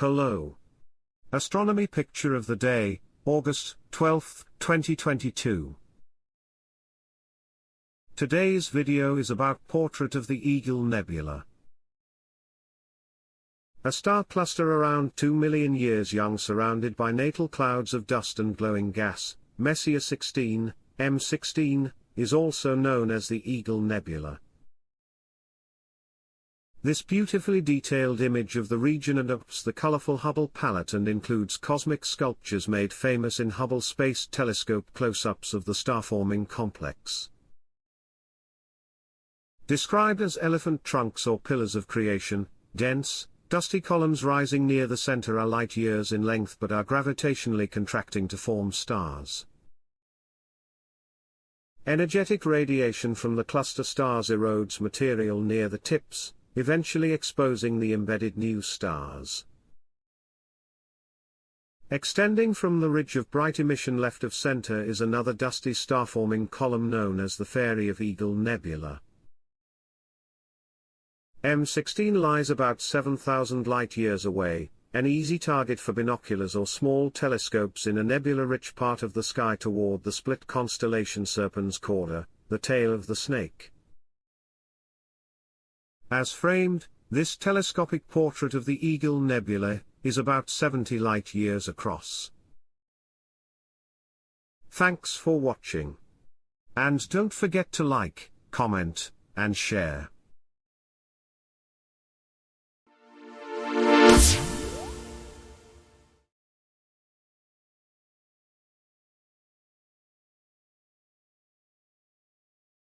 Hello. Astronomy picture of the day, August 12, 2022. Today's video is about portrait of the Eagle Nebula. A star cluster around 2 million years young surrounded by natal clouds of dust and glowing gas, Messier 16, M16, is also known as the Eagle Nebula. This beautifully detailed image of the region adopts the colorful Hubble palette and includes cosmic sculptures made famous in Hubble Space Telescope close-ups of the star-forming complex. Described as elephant trunks or pillars of creation, dense, dusty columns rising near the center are light years in length but are gravitationally contracting to form stars. Energetic radiation from the cluster stars erodes material near the tips, eventually exposing the embedded new stars. Extending from the ridge of bright emission left of center is another dusty star-forming column known as the Fairy of Eagle Nebula. M16 lies about 7,000 light-years away, an easy target for binoculars or small telescopes in a nebula-rich part of the sky toward the split constellation Serpens Cauda, the tail of the snake. As framed, this telescopic portrait of the Eagle Nebula is about 70 light-years across. Thanks for watching. And don't forget to like, comment, and share.